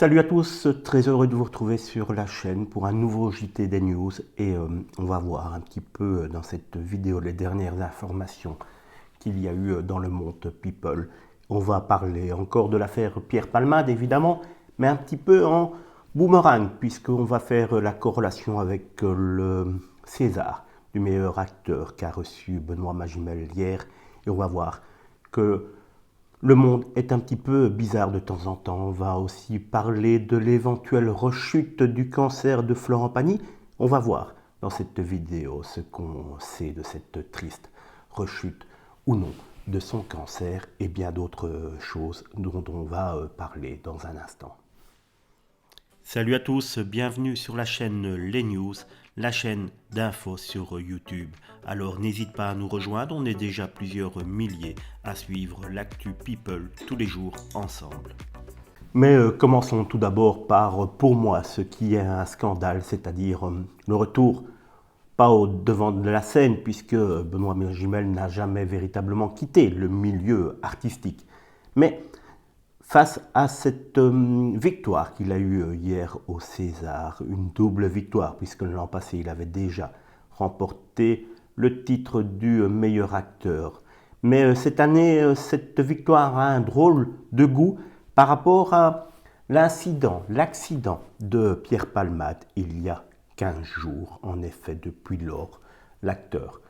Salut à tous, très heureux de vous retrouver sur la chaîne pour un nouveau JT des News et on va voir un petit peu dans cette vidéo les dernières informations qu'il y a eu dans le monde People. On va parler encore de l'affaire Pierre Palmade évidemment, mais un petit peu en boomerang puisqu'on va faire la corrélation avec le César du meilleur acteur qu'a reçu Benoît Magimel hier et on va voir que le monde est un petit peu bizarre de temps en temps. On va aussi parler de l'éventuelle rechute du cancer de Florent Pagny. On va voir dans cette vidéo ce qu'on sait de cette triste rechute ou non de son cancer et bien d'autres choses dont on va parler dans un instant. Salut à tous, bienvenue sur la chaîne Les News, la chaîne d'infos sur YouTube. Alors n'hésite pas à nous rejoindre, on est déjà plusieurs milliers à suivre l'actu People tous les jours ensemble. Mais commençons tout d'abord par, pour moi, ce qui est un scandale, c'est-à-dire le retour, pas au devant de la scène, puisque Benoît Magimel n'a jamais véritablement quitté le milieu artistique, mais face à cette victoire qu'il a eue hier au César, une double victoire, puisque l'an passé il avait déjà remporté le titre du meilleur acteur. Mais cette année, cette victoire a un drôle de goût par rapport à l'accident de Pierre Palmade il y a 15 jours. En effet, depuis lors, l'acteur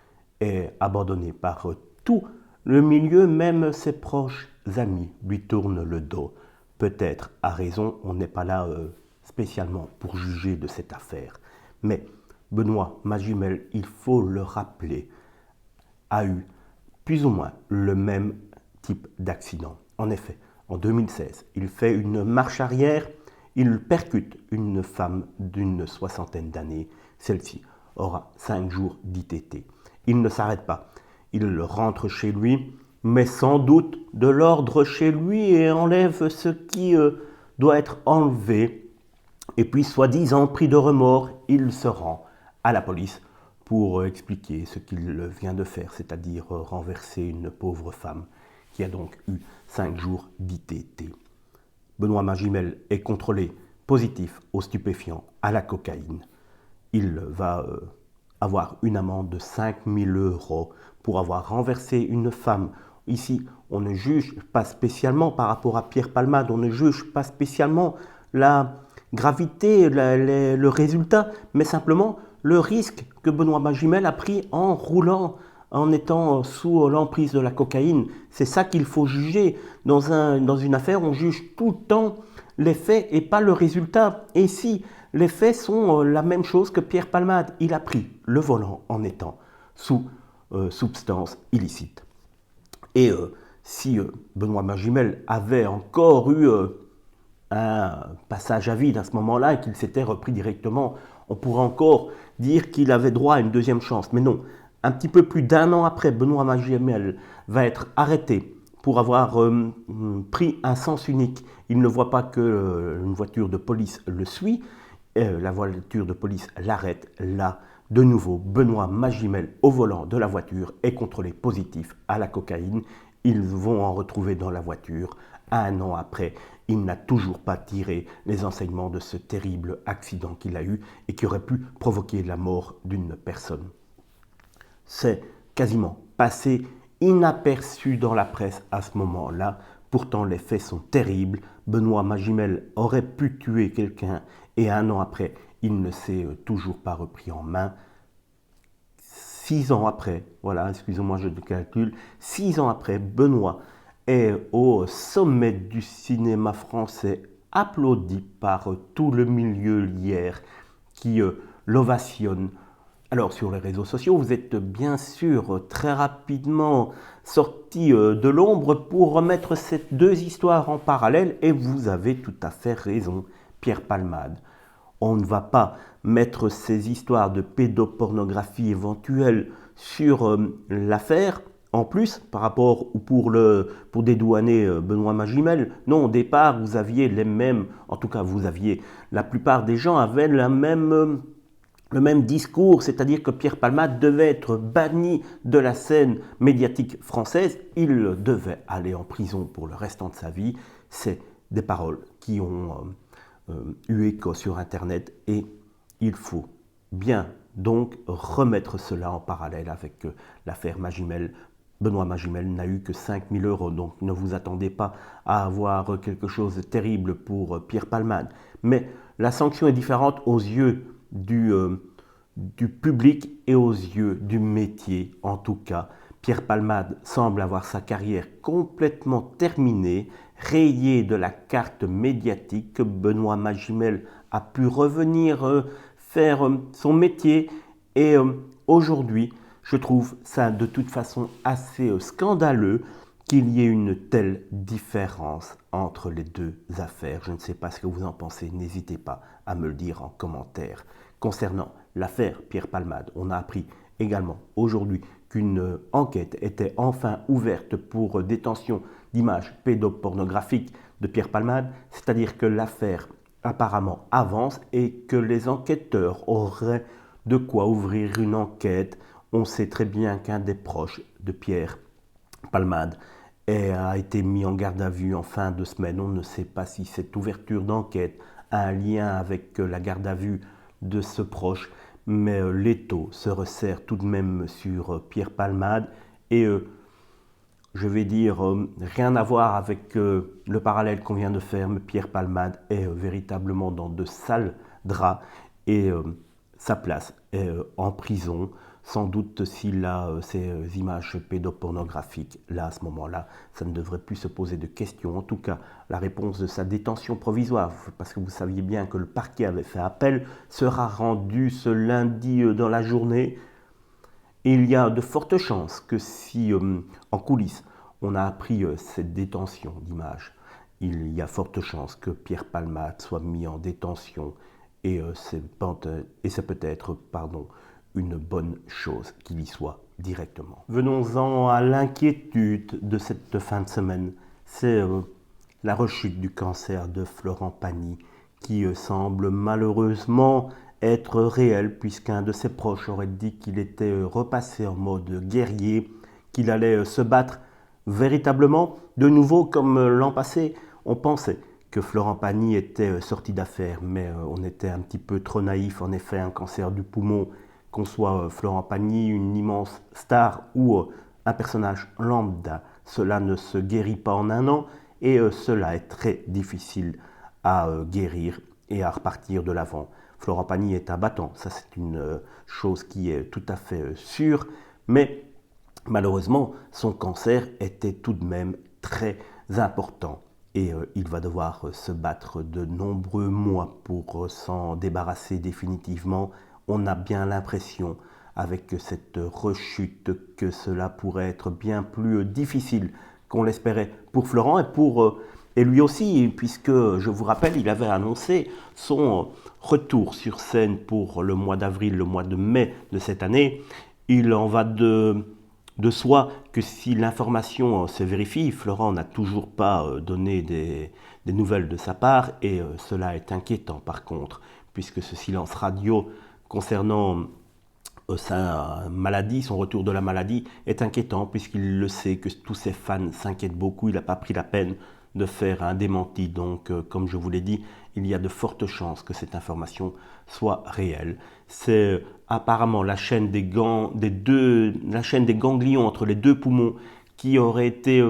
est abandonné par tout le milieu, même ses proches amis lui tournent le dos. Peut-être à raison, on n'est pas là spécialement pour juger de cette affaire. Mais Benoît Magimel, il faut le rappeler, a eu plus ou moins le même type d'accident. En effet, en 2016, il fait une marche arrière, il percute une femme d'une soixantaine d'années. Celle-ci aura 5 jours d'ITT. Il ne s'arrête pas. Il rentre chez lui, met sans doute de l'ordre chez lui et enlève ce qui doit être enlevé. Et puis, soi-disant pris de remords, il se rend à la police pour expliquer ce qu'il vient de faire, c'est-à-dire renverser une pauvre femme qui a donc eu 5 jours d'ITT. Benoît Magimel est contrôlé positif aux stupéfiants, à la cocaïne. Il va avoir une amende de 5 000 € pour avoir renversé une femme. Ici, on ne juge pas spécialement par rapport à Pierre Palmade, on ne juge pas spécialement la gravité, le résultat, mais simplement le risque que Benoît Magimel a pris en roulant, en étant sous l'emprise de la cocaïne. C'est ça qu'il faut juger. Dans une affaire, on juge tout le temps les faits et pas le résultat. Et ici, les faits sont la même chose que Pierre Palmade. Il a pris le volant en étant sous substance illicite. Et si Benoît Magimel avait encore eu un passage à vide à ce moment-là et qu'il s'était repris directement, on pourrait encore dire qu'il avait droit à une deuxième chance. Mais non, un petit peu plus d'1 an après, Benoît Magimel va être arrêté pour avoir pris un sens unique. Il ne voit pas qu'une voiture de police le suit. La voiture de police l'arrête. Là, de nouveau, Benoît Magimel au volant de la voiture est contrôlé positif à la cocaïne. Ils vont en retrouver dans la voiture. 1 an après, il n'a toujours pas tiré les enseignements de ce terrible accident qu'il a eu et qui aurait pu provoquer la mort d'une personne. C'est quasiment passé inaperçu dans la presse à ce moment-là. Pourtant, les faits sont terribles. Benoît Magimel aurait pu tuer quelqu'un et 1 an après, il ne s'est toujours pas repris en main. 6 ans après, voilà, excusez-moi, je calcule, 6 ans après, Benoît est au sommet du cinéma français, applaudi par tout le milieu hier qui l'ovationne. Alors sur les réseaux sociaux, vous êtes bien sûr très rapidement sortis de l'ombre pour remettre ces 2 histoires en parallèle et vous avez tout à fait raison, Pierre Palmade. On ne va pas mettre ces histoires de pédopornographie éventuelle sur l'affaire. En plus, par rapport pour dédouaner Benoît Magimel, non, au départ, vous aviez les mêmes, en tout cas, la plupart des gens avaient le même discours, c'est-à-dire que Pierre Palmade devait être banni de la scène médiatique française, il devait aller en prison pour le restant de sa vie. C'est des paroles qui ont eu écho sur Internet et il faut bien donc remettre cela en parallèle avec l'affaire Magimel. Benoît Magimel n'a eu que 5 000 €, donc ne vous attendez pas à avoir quelque chose de terrible pour Pierre Palmade. Mais la sanction est différente aux yeux du public et aux yeux du métier. En tout cas, Pierre Palmade semble avoir sa carrière complètement terminée, rayée de la carte médiatique. Benoît Magimel a pu revenir faire son métier et aujourd'hui, je trouve ça de toute façon assez scandaleux qu'il y ait une telle différence entre les deux affaires. Je ne sais pas ce que vous en pensez, n'hésitez pas à me le dire en commentaire. Concernant l'affaire Pierre Palmade, on a appris également aujourd'hui qu'une enquête était enfin ouverte pour détention d'images pédopornographiques de Pierre Palmade, c'est-à-dire que l'affaire apparemment avance et que les enquêteurs auraient de quoi ouvrir une enquête. On sait très bien qu'un des proches de Pierre Palmade a été mis en garde à vue en fin de semaine. On ne sait pas si cette ouverture d'enquête a un lien avec la garde à vue de ce proche, mais l'étau se resserre tout de même sur Pierre Palmade et je vais dire rien à voir avec le parallèle qu'on vient de faire, mais Pierre Palmade est véritablement dans de sales draps et sa place est en prison. Sans doute s'il a ces images pédopornographiques, là à ce moment-là, ça ne devrait plus se poser de questions. En tout cas, la réponse de sa détention provisoire, parce que vous saviez bien que le parquet avait fait appel, sera rendue ce lundi dans la journée. Et il y a de fortes chances que si en coulisses on a appris cette détention d'images, il y a forte chance que Pierre Palmade soit mis en détention et c'est peut-être une bonne chose qu'il y soit directement. Venons-en à l'inquiétude de cette fin de semaine. C'est la rechute du cancer de Florent Pagny qui semble malheureusement être réel puisqu'un de ses proches aurait dit qu'il était repassé en mode guerrier, qu'il allait se battre véritablement. De nouveau, comme l'an passé, on pensait que Florent Pagny était sorti d'affaire, mais on était un petit peu trop naïf. En effet, un cancer du poumon, qu'on soit Florent Pagny, une immense star ou un personnage lambda, cela ne se guérit pas en un an et cela est très difficile à guérir et à repartir de l'avant. Florent Pagny est un battant, ça c'est une chose qui est tout à fait sûre, mais malheureusement son cancer était tout de même très important et il va devoir se battre de nombreux mois pour s'en débarrasser définitivement. On a bien l'impression avec cette rechute que cela pourrait être bien plus difficile qu'on l'espérait pour Florent et lui aussi, puisque je vous rappelle, il avait annoncé son retour sur scène pour le mois d'avril, le mois de mai de cette année. Il en va de soi que si l'information se vérifie, Florent n'a toujours pas donné des nouvelles de sa part et cela est inquiétant par contre, puisque ce silence radio concernant sa maladie, son retour de la maladie est inquiétant puisqu'il le sait que tous ses fans s'inquiètent beaucoup. Il n'a pas pris la peine de faire un démenti, donc comme je vous l'ai dit, il y a de fortes chances que cette information soit réelle. C'est apparemment la chaîne des ganglions entre les deux poumons qui aurait été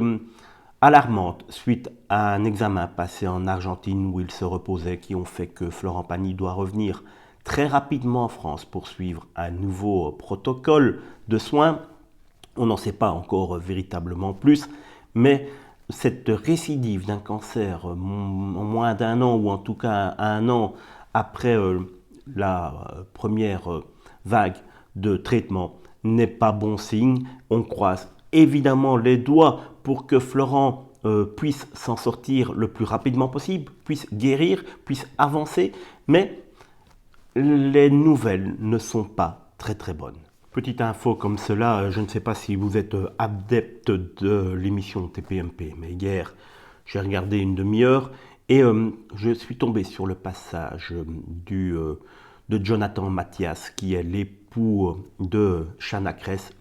alarmante suite à un examen passé en Argentine où il se reposait, qui ont fait que Florent Pagny doit revenir très rapidement en France pour suivre un nouveau protocole de soins. On n'en sait pas encore véritablement plus, mais cette récidive d'un cancer en moins d'un an, ou en tout cas un an après la première vague de traitement, n'est pas bon signe. On croise évidemment les doigts pour que Florent puisse s'en sortir le plus rapidement possible, puisse guérir, puisse avancer, mais les nouvelles ne sont pas très très bonnes. Petite info comme cela, je ne sais pas si vous êtes adepte de l'émission TPMP, mais hier j'ai regardé une demi-heure et je suis tombé sur le passage de Jonathan Mathias, qui est l'époux de Chana Cres,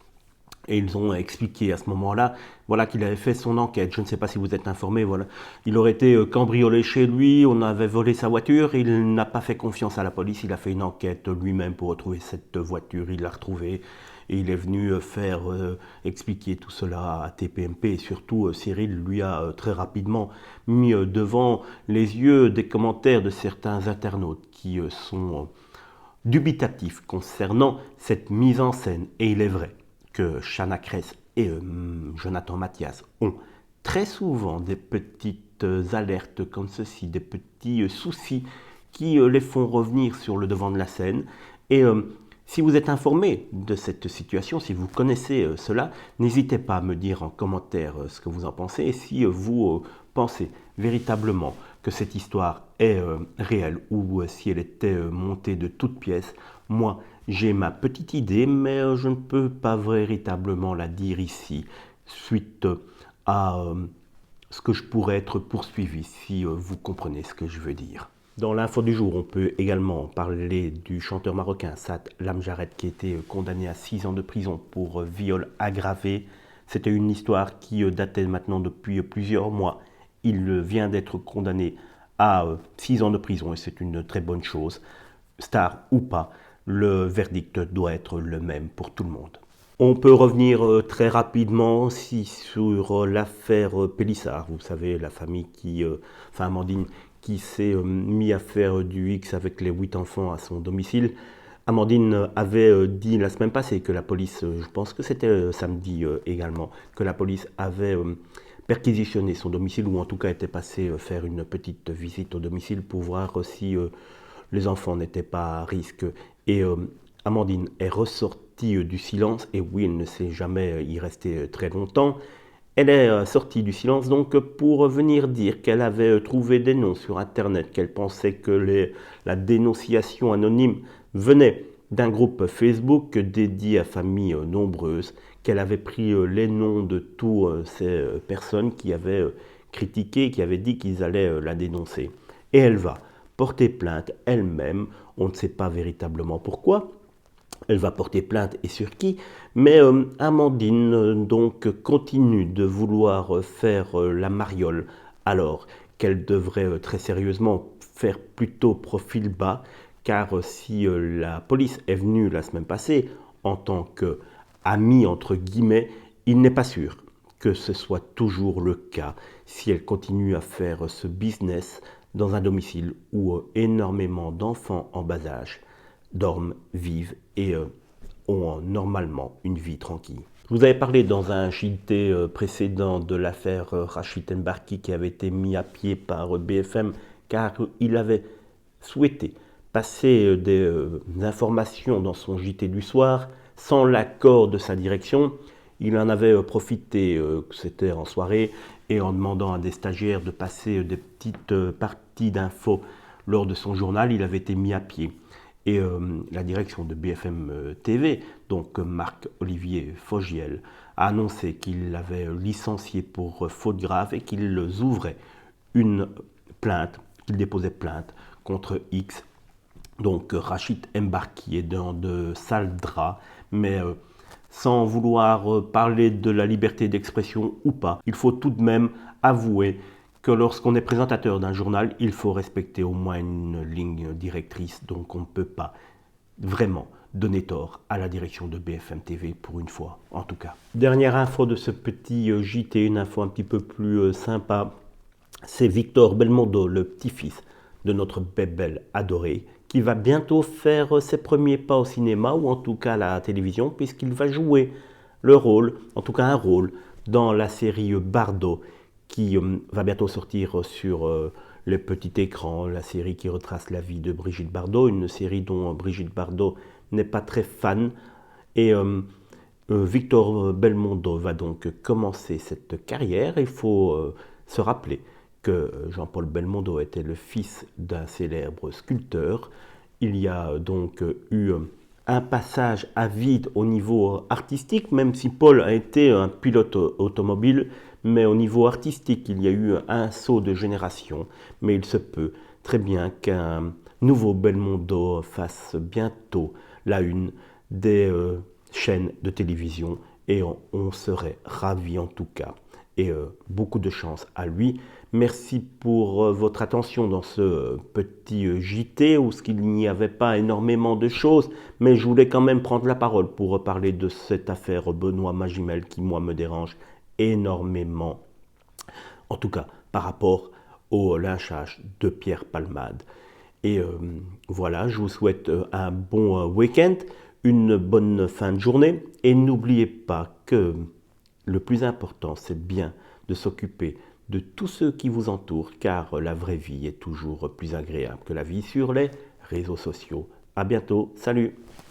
Et ils ont expliqué à ce moment-là, voilà, qu'il avait fait son enquête. Je ne sais pas si vous êtes informé, voilà. Il aurait été cambriolé chez lui, on avait volé sa voiture, il n'a pas fait confiance à la police, il a fait une enquête lui-même pour retrouver cette voiture, il l'a retrouvée. Et il est venu faire expliquer tout cela à TPMP. Et surtout, Cyril lui a très rapidement mis devant les yeux des commentaires de certains internautes qui sont dubitatifs concernant cette mise en scène. Et il est vrai que Chana Cres et Jonathan Mathias ont très souvent des petites alertes comme ceci, des petits soucis qui les font revenir sur le devant de la scène. Et si vous êtes informé de cette situation, si vous connaissez cela, n'hésitez pas à me dire en commentaire ce que vous en pensez et si vous pensez véritablement que cette histoire est réelle ou si elle était montée de toutes pièces. Moi, j'ai ma petite idée, mais je ne peux pas véritablement la dire ici, suite à ce que je pourrais être poursuivi, si vous comprenez ce que je veux dire. Dans l'info du jour, on peut également parler du chanteur marocain Saad Lamjared qui a été condamné à 6 ans de prison pour viol aggravé. C'était une histoire qui datait maintenant depuis plusieurs mois. Il vient d'être condamné à 6 ans de prison et c'est une très bonne chose. Star ou pas, le verdict doit être le même pour tout le monde. On peut revenir très rapidement aussi sur l'affaire Pélissard. Vous savez, la famille enfin Amandine, qui s'est mis à faire du X avec les 8 enfants à son domicile. Amandine avait dit la semaine passée que la police, je pense que c'était samedi également, que la police avait perquisitionné son domicile ou en tout cas était passé faire une petite visite au domicile pour voir si les enfants n'étaient pas à risque. Et Amandine est ressortie du silence, et oui, elle ne s'est jamais y rester très longtemps. Elle est sortie du silence donc pour venir dire qu'elle avait trouvé des noms sur Internet, qu'elle pensait que la dénonciation anonyme venait d'un groupe Facebook dédié à familles nombreuses, qu'elle avait pris les noms de toutes ces personnes qui avaient critiqué, qui avaient dit qu'ils allaient la dénoncer. Et elle va porter plainte elle-même, on ne sait pas véritablement pourquoi. Elle va porter plainte et sur qui, mais Amandine donc continue de vouloir faire la mariole alors qu'elle devrait très sérieusement faire plutôt profil bas, car si la police est venue la semaine passée en tant qu'amie entre guillemets, il n'est pas sûr que ce soit toujours le cas si elle continue à faire ce business dans un domicile où énormément d'enfants en bas âge dorment, vivent et ont normalement une vie tranquille. Je vous avais parlé dans un JT précédent de l'affaire Rachid Embarki qui avait été mis à pied par BFM car il avait souhaité passer des informations dans son JT du soir sans l'accord de sa direction. Il en avait profité, c'était en soirée, et en demandant à des stagiaires de passer des petites parties d'infos lors de son journal, il avait été mis à pied. Et la direction de BFM TV, donc Marc-Olivier Fogiel, a annoncé qu'il l'avait licencié pour faute grave et qu'ils ouvraient une plainte, qu'ils déposaient plainte contre X. Donc Rachid Embarki est dans de sales draps, mais sans vouloir parler de la liberté d'expression ou pas, il faut tout de même avouer que lorsqu'on est présentateur d'un journal, il faut respecter au moins une ligne directrice, donc on ne peut pas vraiment donner tort à la direction de BFM TV pour une fois, en tout cas. Dernière info de ce petit JT, une info un petit peu plus sympa, c'est Victor Belmondo, le petit-fils de notre bébelle adorée, qui va bientôt faire ses premiers pas au cinéma, ou en tout cas à la télévision, puisqu'il va jouer le rôle, en tout cas un rôle, dans la série Bardot, qui va bientôt sortir sur les petits écrans, la série qui retrace la vie de Brigitte Bardot, une série dont Brigitte Bardot n'est pas très fan. Et Victor Belmondo va donc commencer cette carrière. Il faut se rappeler que Jean-Paul Belmondo était le fils d'un célèbre sculpteur. Il y a donc eu un passage à vide au niveau artistique, même si Paul a été un pilote automobile, mais au niveau artistique, il y a eu un saut de génération. Mais il se peut très bien qu'un nouveau Belmondo fasse bientôt la une des chaînes de télévision et on serait ravis en tout cas. Et beaucoup de chance à lui. Merci pour votre attention dans ce petit JT où il n'y avait pas énormément de choses, mais je voulais quand même prendre la parole pour parler de cette affaire Benoît Magimel qui, moi, me dérange énormément. En tout cas, par rapport au lynchage de Pierre Palmade. Et voilà, je vous souhaite un bon week-end, une bonne fin de journée. Et n'oubliez pas que le plus important, c'est bien de s'occuper de tous ceux qui vous entourent, car la vraie vie est toujours plus agréable que la vie sur les réseaux sociaux. À bientôt, salut!